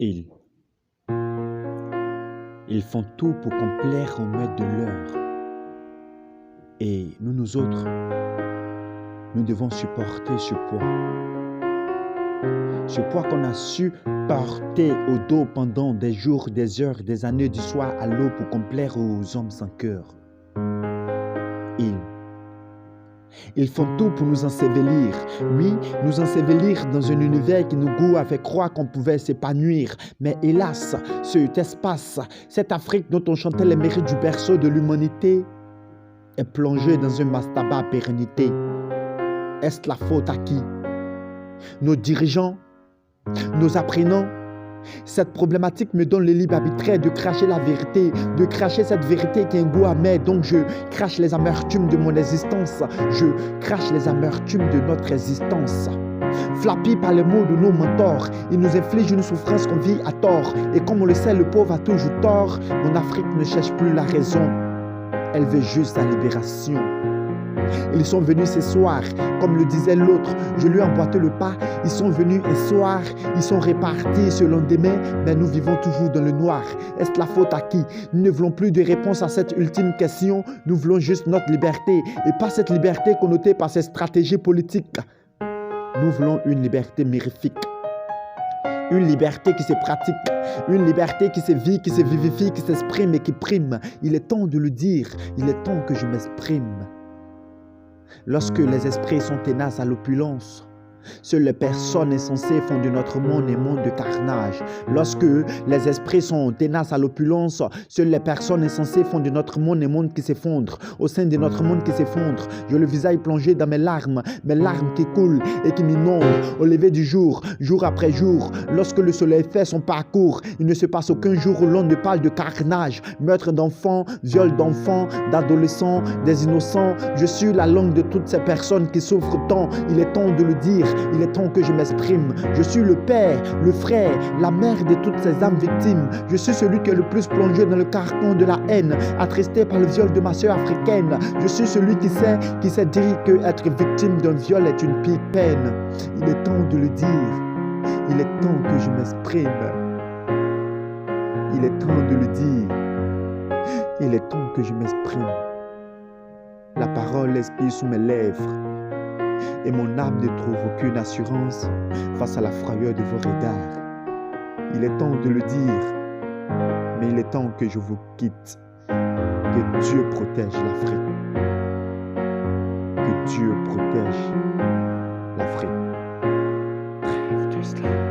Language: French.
Ils. Ils font tout pour qu'on plaire au maître de l'heure. Et nous autres, nous devons supporter ce poids. Ce poids qu'on a su porter au dos pendant des jours, des heures, des années, du soir à l'aube pour qu'on plaire aux hommes sans cœur. Ils font tout pour nous ensevelir. Oui, nous ensevelir dans un univers qui nous a fait croire qu'on pouvait s'épanouir. Mais hélas, cet espace, cette Afrique dont on chantait les mérites du berceau de l'humanité, est plongée dans un mastaba à pérennité. Est-ce la faute à qui? Nos dirigeants? Nos apprenants? Cette problématique me donne le libre arbitraire de cracher la vérité, de cracher cette vérité qui a un goût amer. Donc je crache les amertumes de mon existence, je crache les amertumes de notre existence. Flappis par les mots de nos mentors, ils nous infligent une souffrance qu'on vit à tort. Et comme on le sait, le pauvre a toujours tort. Mon Afrique ne cherche plus la raison, elle veut juste la libération. Ils sont venus ce soir, comme le disait l'autre, je lui ai emboîté le pas. Ils sont venus un soir, ils sont répartis ce lendemain, mais nous vivons toujours dans le noir. Est-ce la faute à qui? Nous ne voulons plus de réponse à cette ultime question, nous voulons juste notre liberté, et pas cette liberté connotée par ces stratégies politiques. Nous voulons une liberté mirifique. Une liberté qui se pratique, une liberté qui se vit, qui se vivifie, qui s'exprime et qui prime. Il est temps de le dire, il est temps que je m'exprime. Lorsque les esprits sont tenaces à l'opulence, seules les personnes insensées font de notre monde un monde de carnage. Lorsque les esprits sont tenaces à l'opulence, seules les personnes insensées font de notre monde un monde qui s'effondre. Au sein de notre monde qui s'effondre, j'ai le visage plongé dans mes larmes qui coulent et qui m'inondent au lever du jour, jour après jour. Lorsque le soleil fait son parcours, il ne se passe aucun jour où l'on ne parle de carnage, meurtre d'enfants, viol d'enfants, d'adolescents, des innocents. Je suis la langue de toutes ces personnes qui souffrent tant. Il est temps de le dire. Il est temps que je m'exprime. Je suis le père, le frère, la mère de toutes ces âmes victimes. Je suis celui qui est le plus plongé dans le carcan de la haine, attristé par le viol de ma sœur africaine. Je suis celui qui sait dire que être victime d'un viol est une pire peine. Il est temps de le dire. Il est temps que je m'exprime. Il est temps de le dire. Il est temps que je m'exprime. La parole expire sous mes lèvres. Et mon âme ne trouve aucune assurance face à la frayeur de vos regards. Il est temps de le dire, mais il est temps que je vous quitte. Que Dieu protège l'Afrique. Que Dieu protège l'Afrique. Trêve de cela.